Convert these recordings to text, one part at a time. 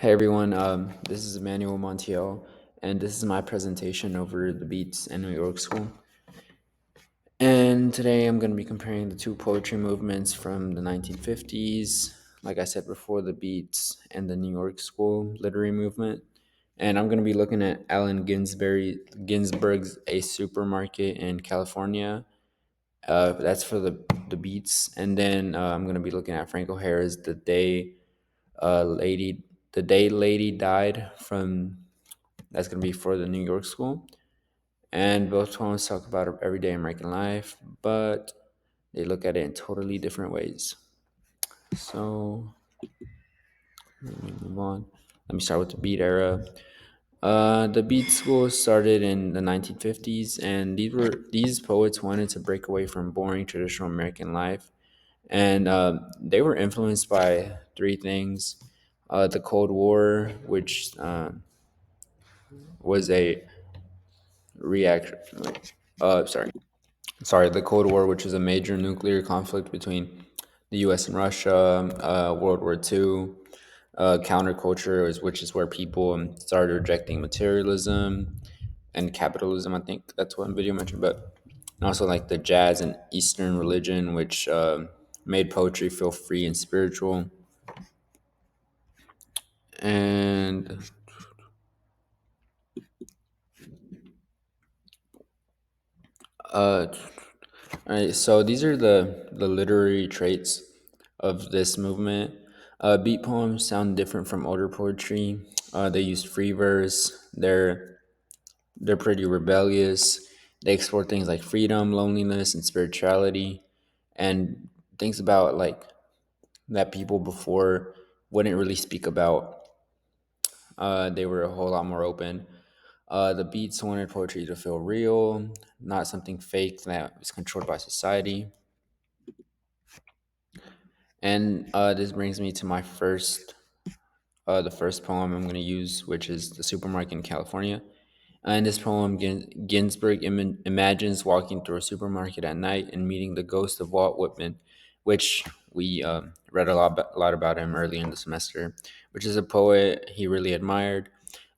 Hey everyone, this is Emmanuel Montiel, and this is my presentation over the beats in New York School. And today I'm going to be comparing the two poetry movements from the 1950s, like I said before, the beats and the New York School literary movement. And I'm going to be looking at Allen Ginsberg's A Supermarket in California. That's for the beats. And then I'm going to be looking at Frank O'Hara's Lady The Day Lady Died from that's going to be for the New York School. And both poems talk about everyday American life, but they look at it in totally different ways. So let me move on. Let me start with the beat era. The beat school started in the 1950s, and these poets wanted to break away from boring traditional American life, and they were influenced by three things: the Cold War, which was a reaction. Sorry, the Cold War, which was a major nuclear conflict between the U.S. and Russia. World War II. Counterculture, which is where people started rejecting materialism and capitalism. I think that's one video mentioned, but and also like the jazz and Eastern religion, which made poetry feel free and spiritual. And uh, all right, so these are the literary traits of this movement. Beat poems sound different from older poetry. They use free verse. They're pretty rebellious. They explore things like freedom, loneliness, and spirituality, and things about like that people before wouldn't really speak about. They were a whole lot more open. The beats wanted poetry to feel real, not something fake that was controlled by society. And this brings me to the first poem I'm going to use, which is The Supermarket in California. In this poem, Ginsberg imagines walking through a supermarket at night and meeting the ghost of Walt Whitman, which we read a lot about him early in the semester, which is a poet he really admired.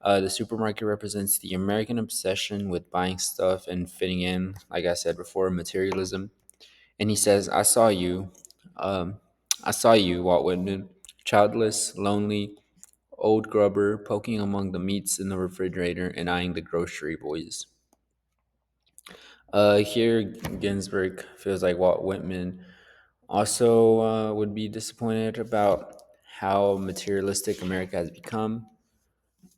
The supermarket represents the American obsession with buying stuff and fitting in, like I said before, materialism. And he says, um, I saw you, Walt Whitman, childless, lonely, old grubber, poking among the meats in the refrigerator and eyeing the grocery boys. Here, Ginsburg feels like Walt Whitman also would be disappointed about how materialistic America has become.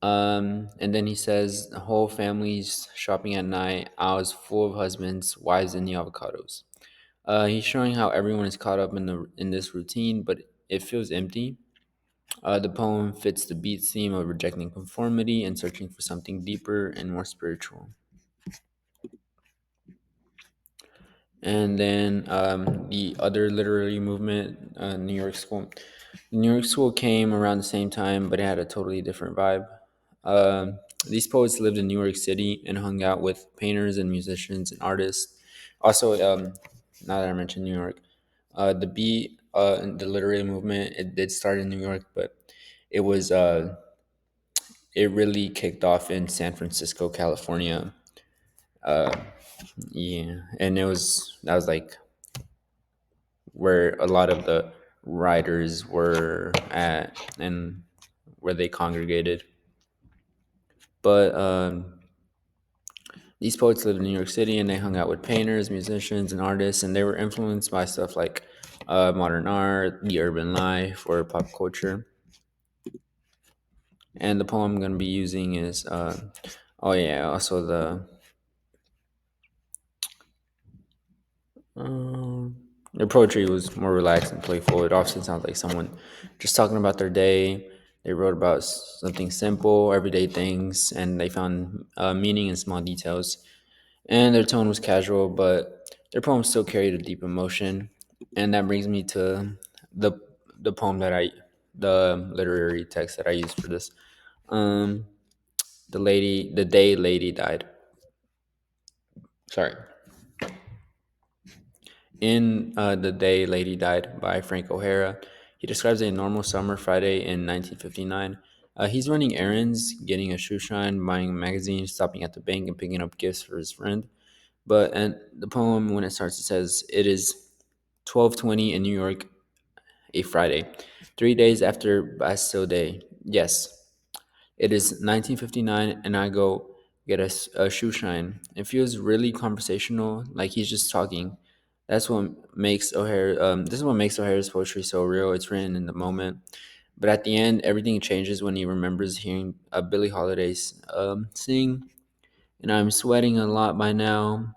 And then he says, the whole family's shopping at night, aisles full of husbands, wives, and the avocados. He's showing how everyone is caught up in this routine, but it feels empty. The poem fits the beat theme of rejecting conformity and searching for something deeper and more spiritual. And then the other literary movement, New York School. The New York School came around the same time, but it had a totally different vibe. These poets lived in New York City and hung out with painters and musicians and artists. Also, now that I mentioned New York, the beat and the literary movement, it did start in New York, but it was it really kicked off in San Francisco, California. Uh, yeah, and that was like where a lot of the writers were at and where they congregated. But these poets lived in New York City and they hung out with painters, musicians, and artists, and they were influenced by stuff like modern art, the urban life, or pop culture. And the poem I'm going to be using is, oh yeah, also Um, their poetry was more relaxed and playful. It often sounds like someone just talking about their day. They wrote about something simple, everyday things, and they found meaning in small details. And their tone was casual, but their poems still carried a deep emotion. And that brings me to the the poem that I, the literary text that I used for this. Um, the day lady died. Sorry. In The Day Lady Died by Frank O'Hara, he describes a normal summer Friday in 1959. He's running errands, getting a shoe shine, buying a magazine, stopping at the bank, and picking up gifts for his friend. But and the poem, when it starts, it says it is 12:20 in New York, a Friday, 3 days after Bastille Day. Yes, it is 1959, and I go get a shoe shine. It feels really conversational, like he's just talking. That's what makes O'Hare. This is what makes O'Hare's poetry so real. It's written in the moment, but at the end, everything changes when he remembers hearing Billie Holiday's sing. And I'm sweating a lot by now,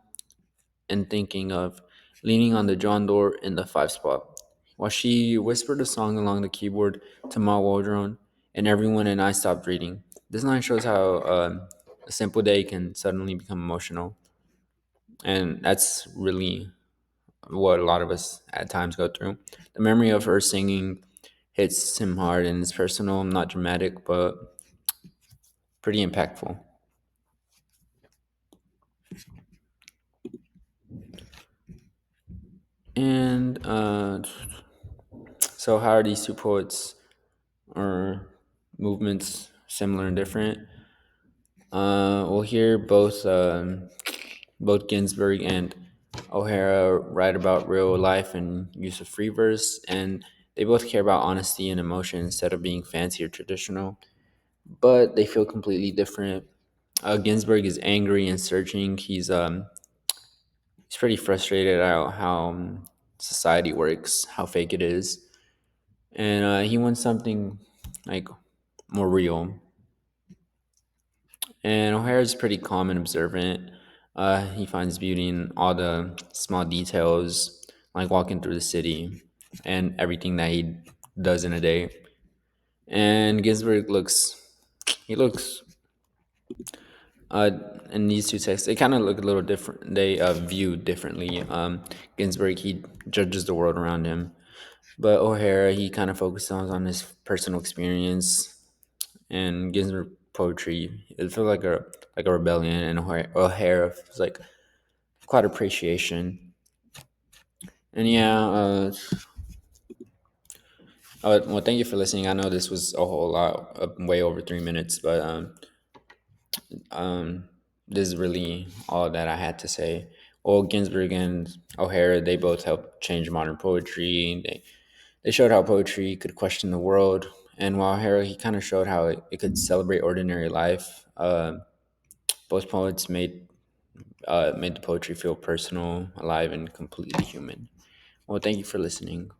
and thinking of leaning on the John door in the five spot, while she whispered a song along the keyboard to Ma Waldron, and everyone and I stopped reading. This line shows how a simple day can suddenly become emotional, and that's really what a lot of us at times go through. The memory of her singing hits him hard, and it's personal, not dramatic, but pretty impactful. And so, how are these two poets or movements similar and different? Well, here both Ginsberg and O'Hara write about real life and use of free verse, and they both care about honesty and emotion instead of being fancy or traditional. But they feel completely different. Ginsberg is angry and searching. He's pretty frustrated at how society works, how fake it is, and he wants something like more real. And O'Hara's pretty calm and observant. He finds beauty in all the small details, like walking through the city and everything that he does in a day. And Ginsberg he looks, uh, in these two texts, they kind of look a little different. They view differently. Ginsberg, he judges the world around him. But O'Hara, he kind of focuses on his personal experience, and Ginsberg poetry. It felt like a rebellion, and O'Hara was like quite appreciation. And yeah, well, thank you for listening. I know this was a whole lot, way over 3 minutes, but um, this is really all that I had to say. Well, Ginsberg and O'Hara, they both helped change modern poetry. They showed how poetry could question the world, and while O'Hara, he kind of showed how it could celebrate ordinary life. Both poets made the poetry feel personal, alive, and completely human. Well, thank you for listening.